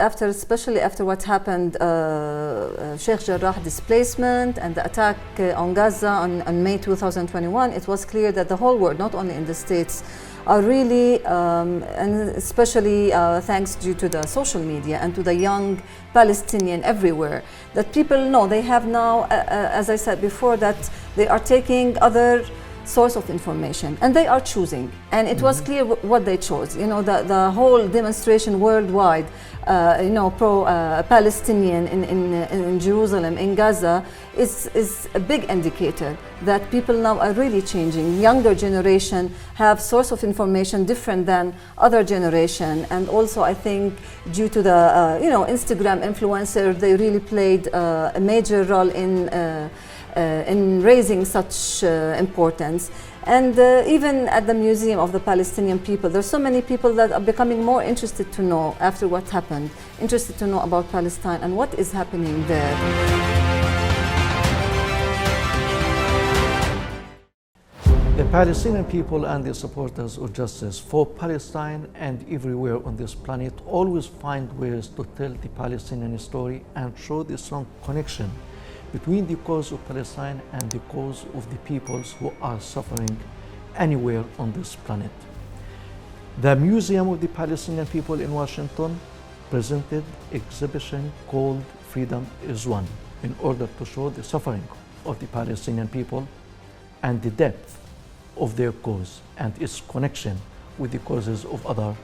Especially after what happened, Sheikh Jarrah displacement and the attack on Gaza on May 2021, it was clear that the whole world, not only in the States, are really, and especially thanks due to the social media and to the young Palestinian everywhere, that people know they have now, as I said before, that they are taking other source of information and they are choosing, and it was clear what they chose. You know, the whole demonstration worldwide, you know, pro-Palestinian in Jerusalem, in Gaza, is a big indicator that people now are really changing. Younger generation have source of information different than other generation, and also I think due to the you know, Instagram influencers, they really played a major role in raising such importance. And even at the Museum of the Palestinian People, there's so many people that are becoming more interested to know after what happened, interested to know about Palestine and what is happening there. The Palestinian people and the supporters of justice for Palestine and everywhere on this planet always find ways to tell the Palestinian story and show the strong connection between the cause of Palestine and the cause of the peoples who are suffering anywhere on this planet. The Museum of the Palestinian People in Washington presented an exhibition called Freedom is One in order to show the suffering of the Palestinian people and the depth of their cause and its connection with the causes of other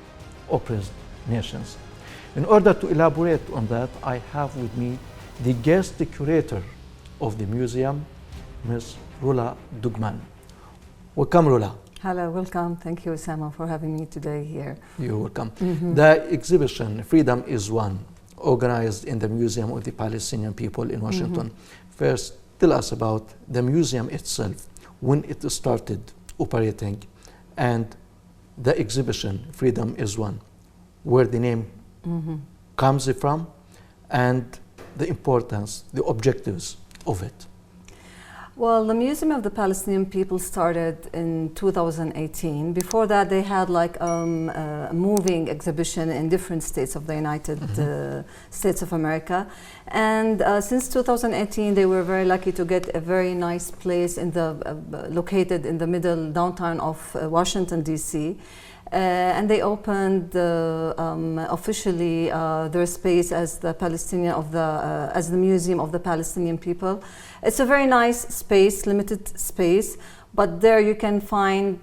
oppressed nations. In order to elaborate on that, I have with me the guest curator of the museum, Ms. Rula Dughman. Welcome, Rula. Hello, welcome. Thank you, Osama, for having me today here. You're welcome. The exhibition, Freedom is One, organized in the Museum of the Palestinian People in Washington. First, tell us about the museum itself, when it started operating, and the exhibition, Freedom is One, where the name comes from, and the importance, the objectives of it. Well, the Museum of the Palestinian People started in 2018. Before that, they had like a moving exhibition in different states of the United States of America. And since 2018, they were very lucky to get a very nice place in the located in the middle downtown of Washington, D.C. And they opened officially their space as the as the Museum of the Palestinian People. It's a very nice space, limited space, but there you can find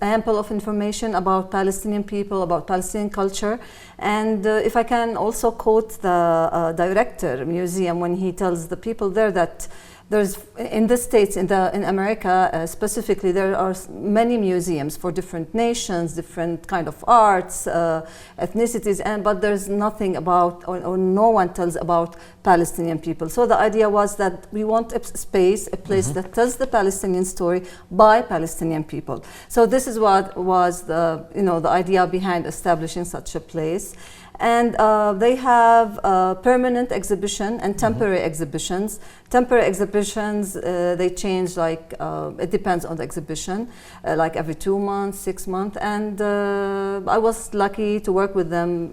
ample of information about Palestinian people, about Palestinian culture. And if I can also quote the director museum when he tells the people there that there's in the States, in America specifically, there are many museums for different nations, different kind of arts, ethnicities, but there's nothing about, or no one tells about Palestinian people. So the idea was that we want a space, a place that tells the Palestinian story by Palestinian people. So this is what was the idea behind establishing such a place. And they have permanent exhibition and temporary exhibitions. Temporary exhibitions, they change like, it depends on the exhibition, like every 2 months, 6 months. And I was lucky to work with them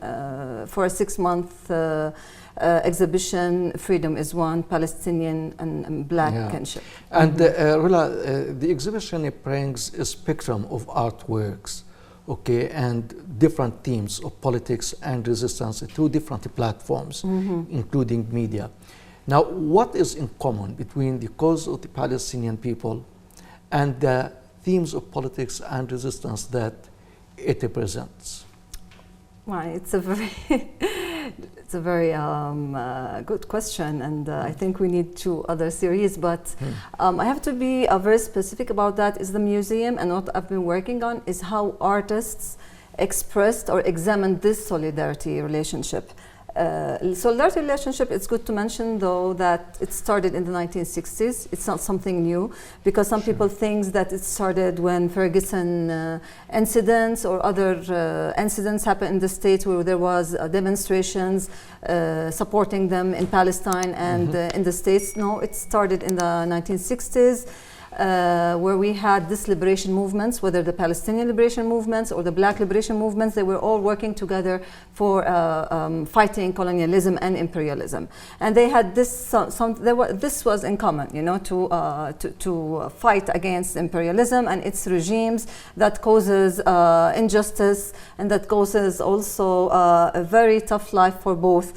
for a 6-month exhibition, Freedom is One, Palestinian and Black kinship. And Rula, the exhibition brings a spectrum of artworks, okay, and different themes of politics and resistance through different platforms, including media. Now, what is in common between the cause of the Palestinian people and the themes of politics and resistance that it represents? Well, it's a very good question, and I think we need 2 other series, but I have to be very specific about that. Is the museum, and what I've been working on is how artists expressed or examined this solidarity relationship. Solidarity relationship, it's good to mention though that it started in the 1960s. It's not something new, because some people think that it started when Ferguson incidents or other incidents happened in the States where there was demonstrations supporting them in Palestine and in the States. No, it started in the 1960s. where we had this liberation movements, whether the Palestinian liberation movements or the Black liberation movements, they were all working together for fighting colonialism and imperialism. And they had this, this was in common, you know, to fight against imperialism and its regimes that causes injustice and that causes also a very tough life for both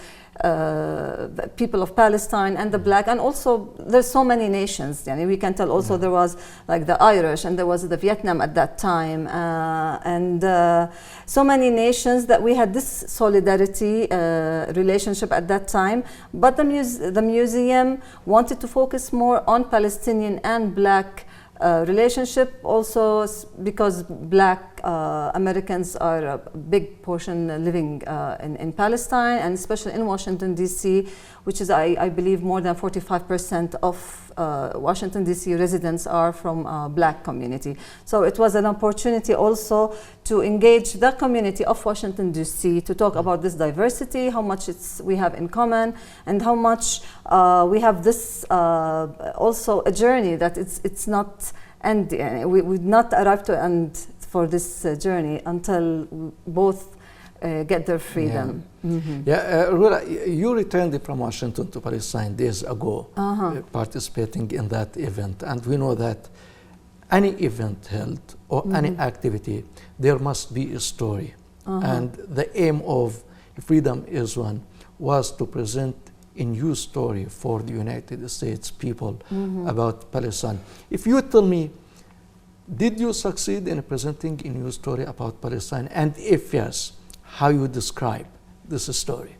people of Palestine and the Black, and also there's so many nations. We can tell also there was like the Irish and there was the Vietnam at that time, and so many nations that we had this solidarity relationship at that time. But the museum wanted to focus more on Palestinian and Black relationship, also because Black Americans are a big portion living in Palestine, and especially in Washington DC, which is I believe more than 45% of Washington DC residents are from Black community. So it was an opportunity also to engage the community of Washington DC to talk about this diversity, how much we have in common, and how much we have this also a journey that it's not ending. We would not arrive to end for this journey until both get their freedom. Rula, you returned from Washington to Palestine days ago, participating in that event, and we know that any event held or any activity, there must be a story. And the aim of Freedom is One was to present a new story for the United States people about Palestine. If you tell me, did you succeed in presenting a new story about Palestine? And if yes, how you describe this story?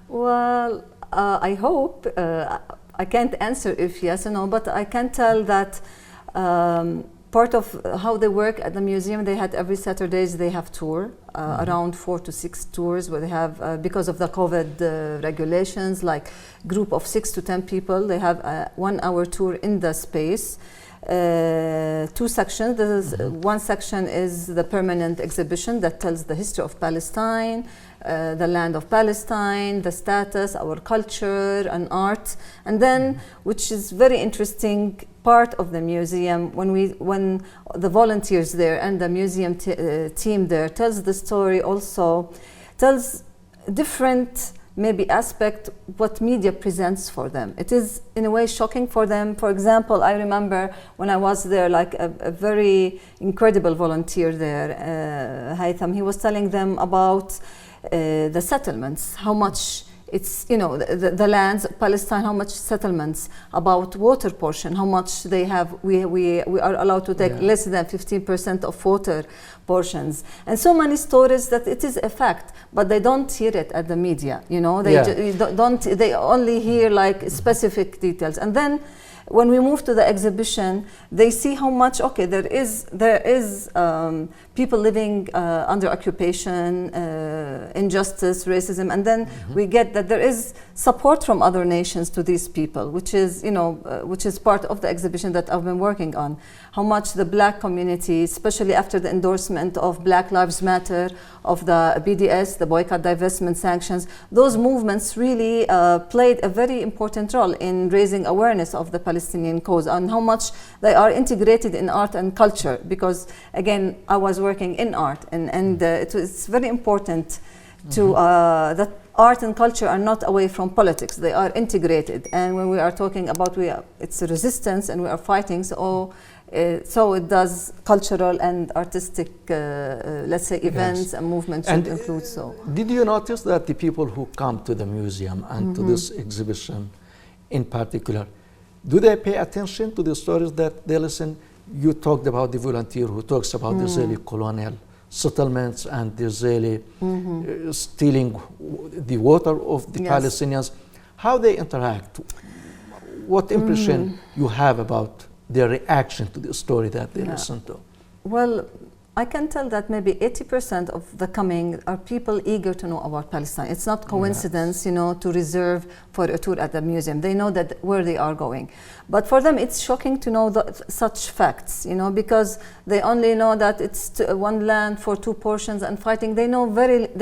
Well, I hope. I can't answer if yes or no, but I can tell that part of how they work at the museum, they had every Saturdays they have tour, around 4 to 6 tours where they have, because of the COVID regulations, like group of 6 to 10 people, they have a 1-hour tour in the space. 2 sections. One section is the permanent exhibition that tells the history of Palestine, the land of Palestine, the status, our culture and art. And then, which is very interesting, part of the museum, when the volunteers there and the museum team there tells the story, also tells different maybe aspect what media presents for them. It is in a way shocking for them. For example, I remember when I was there, like a very incredible volunteer there, Haytham, he was telling them about the settlements, how much it's, you know, the lands of Palestine, how much settlements, about water portion, how much they have, we are allowed to take less than 15% of water portions. And so many stories that it is a fact, but they don't hear it at the media, you know, they only hear like specific details. And then when we move to the exhibition, they see how much, okay, there is people living under occupation, injustice, racism, and then we get that there is support from other nations to these people, which is, you know, which is part of the exhibition that I've been working on. How much the Black community, especially after the endorsement of Black Lives Matter, of the BDS, the boycott, divestment, sanctions, those movements really played a very important role in raising awareness of the Palestinian cause and how much they are integrated in art and culture. Because again, I was working in art, and it's very important to that art and culture are not away from politics; they are integrated. And when we are talking about it's a resistance, and we are fighting. So it does cultural and artistic, let's say, events and movements should include so. Did you notice that the people who come to the museum and to this exhibition in particular, do they pay attention to the stories that they listen? You talked about the volunteer who talks about the Israeli colonial settlements and the Israeli stealing the water of the Palestinians. How they interact? What impression you have about their reaction to the story that they listen to? Well, I can tell that maybe 80% of the coming are people eager to know about Palestine. It's not coincidence, you know, to reserve for a tour at the museum. They know that where they are going. But for them, it's shocking to know such facts, you know, because they only know that it's one land for 2 portions and fighting. They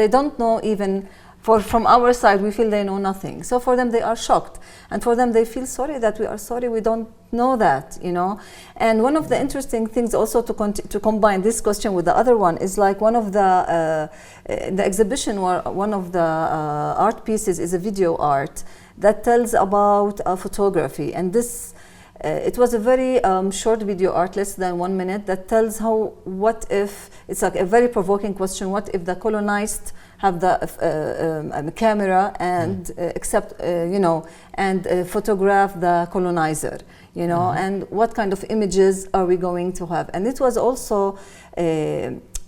don't know even From our side, we feel they know nothing. So for them, they are shocked. And for them, they feel sorry that we are sorry we don't know that, you know. And one of the interesting things also to combine this question with the other one is like one of the exhibition, where one of the art pieces is a video art that tells about photography. And this, it was a very short video art, less than 1 minute, that tells how, what if, it's like a very provoking question, what if the colonized have the camera and accept, you know, and photograph the colonizer, you know, and what kind of images are we going to have? And it was also,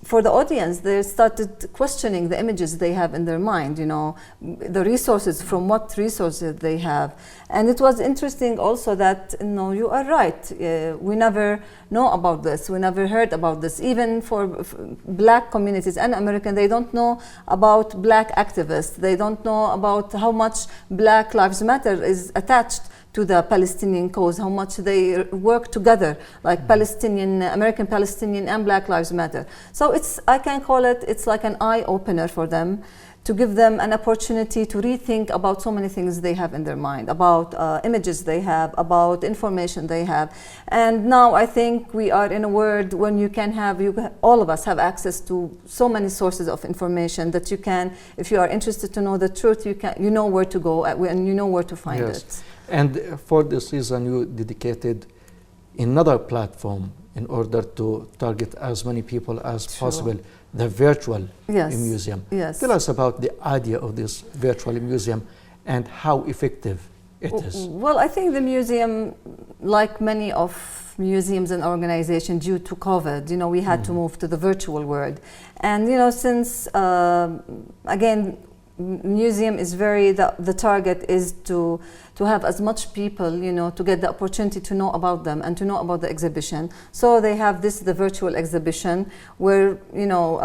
for the audience, they started questioning the images they have in their mind, you know, the resources, from what resources they have. And it was interesting also that, no, you are right, we never know about this, we never heard about this. Even for Black communities and American, they don't know about Black activists, they don't know about how much Black Lives Matter is attached to the Palestinian cause, how much they work together, like American Palestinian and Black Lives Matter. So it's, I can call it, it's like an eye-opener for them, to give them an opportunity to rethink about so many things they have in their mind, about images they have, about information they have. And now I think we are in a world when you can have, all of us have access to so many sources of information that you can, if you are interested to know the truth, you know where to go and you know where to find it. And for this reason, you dedicated another platform in order to target as many people as possible, the virtual museum. Tell us about the idea of this virtual museum and how effective it is. Well, I think the museum, like many of museums and organizations, due to COVID, you know, we had to move to the virtual world. And, you know, since, again, museum is very, the target is to have as much people, you know, to get the opportunity to know about them and to know about the exhibition. So they have the virtual exhibition where, you know,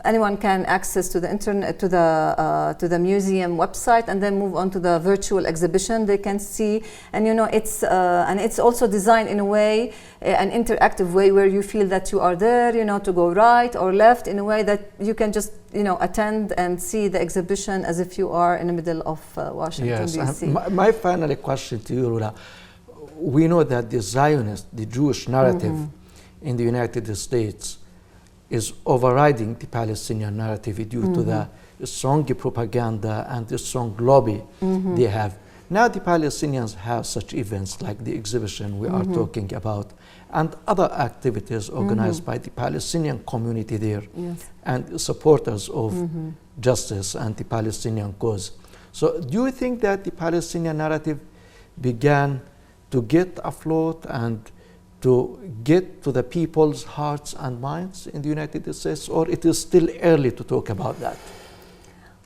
anyone can access to the internet, to the museum website, and then move on to the virtual exhibition. They can see, and you know, it's and it's also designed in a way, an interactive way, where you feel that you are there, you know, to go right or left, in a way that you can just, you know, attend and see the exhibition as if you are in the middle of Washington, D.C. My final question to you, Rula. We know that the Zionist, the Jewish narrative in the United States is overriding the Palestinian narrative due to the strong propaganda and the strong lobby they have. Now the Palestinians have such events like the exhibition we are talking about, and other activities organized by the Palestinian community there and supporters of justice and the Palestinian cause. So do you think that the Palestinian narrative began to get afloat and to get to the people's hearts and minds in the United States, or it is still early to talk about that?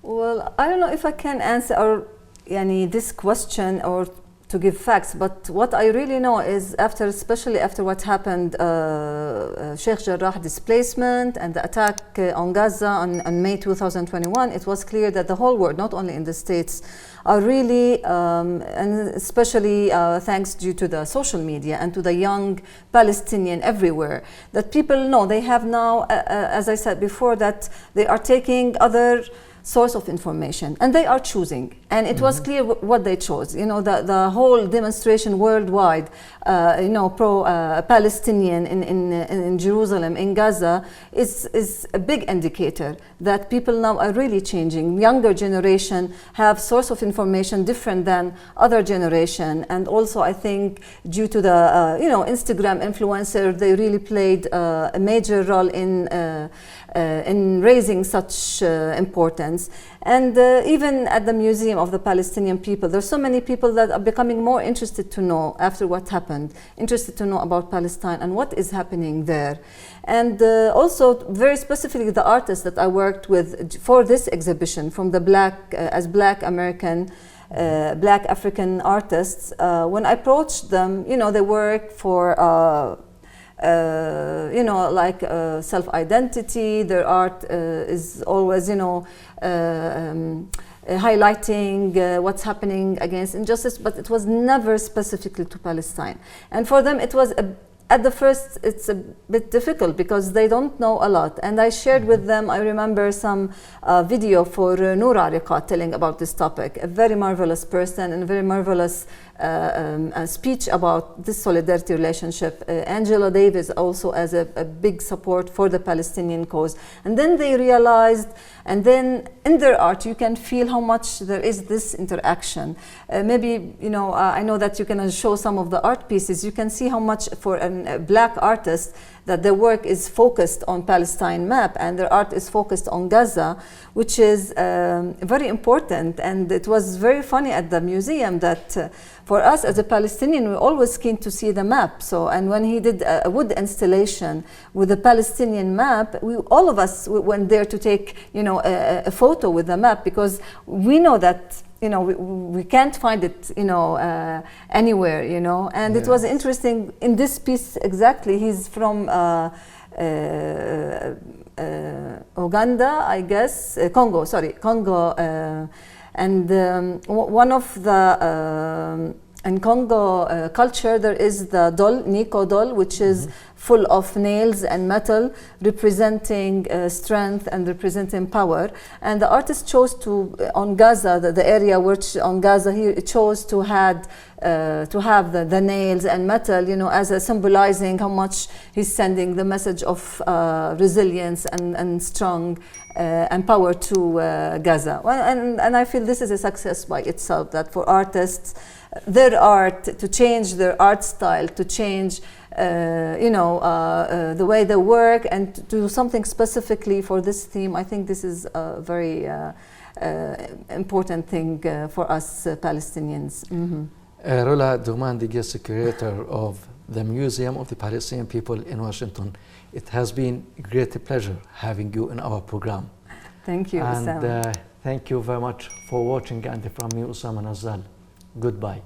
Well, I don't know if I can answer this question or to give facts, but what I really know is especially after what happened, Sheikh Jarrah displacement and the attack on Gaza on May 2021, it was clear that the whole world, not only in the States, are really, and especially thanks due to the social media and to the young Palestinian everywhere, that people know they have now, as I said before, that they are taking other source of information and they are choosing, and it was clear what they chose. You know, the whole demonstration worldwide, you know, pro-Palestinian in Jerusalem, in Gaza, is a big indicator that people now are really changing. Younger generation have source of information different than other generation, and also I think due to the you know, Instagram influencer, they really played a major role in raising such importance. And even at the Museum of the Palestinian People, there's so many people that are becoming more interested to know after what happened, interested to know about Palestine and what is happening there. And also very specifically the artists that I worked with for this exhibition, from the Black American, Black African artists, when I approached them, you know, they work for you know, like self-identity. Their art is always, you know, highlighting what's happening against injustice, but it was never specifically to Palestine. And for them, it was at the first it's a bit difficult because they don't know a lot. And I shared with them, I remember some video for Noura Riqat telling about this topic, a very marvelous person and a very marvelous speech about this solidarity relationship. Angela Davis also as a big support for the Palestinian cause. And then they realized, and then in their art you can feel how much there is this interaction. Maybe, you know, I know that you can show some of the art pieces. You can see how much for a black artist that their work is focused on Palestine map and their art is focused on Gaza, which is very important. And it was very funny at the museum that for us as a Palestinian, we're always keen to see the map. So, and when he did a wood installation with the Palestinian map, all of us went there to take, you know, a photo with the map, because we know that, you know, we can't find it, you know, anywhere, you know. And it was interesting in this piece exactly. He's from Uganda, I guess, Congo, and one of the in Congo culture there is the doll, Nico doll, which is full of nails and metal, representing strength and representing power. And the artist chose to, on Gaza, the area which on Gaza he chose to have the nails and metal, you know, as a symbolizing how much he's sending the message of resilience and strong and power to Gaza. Well, and I feel this is a success by itself, that for artists, their art, to change their art style, to change you know, the way they work, and to do something specifically for this theme. I think this is a very important thing for us Palestinians. Rula Dughman, the guest curator of the Museum of the Palestinian People in Washington. It has been a great pleasure having you in our program. Thank you, and thank you very much for watching, and from me, Usama Nazal. Goodbye.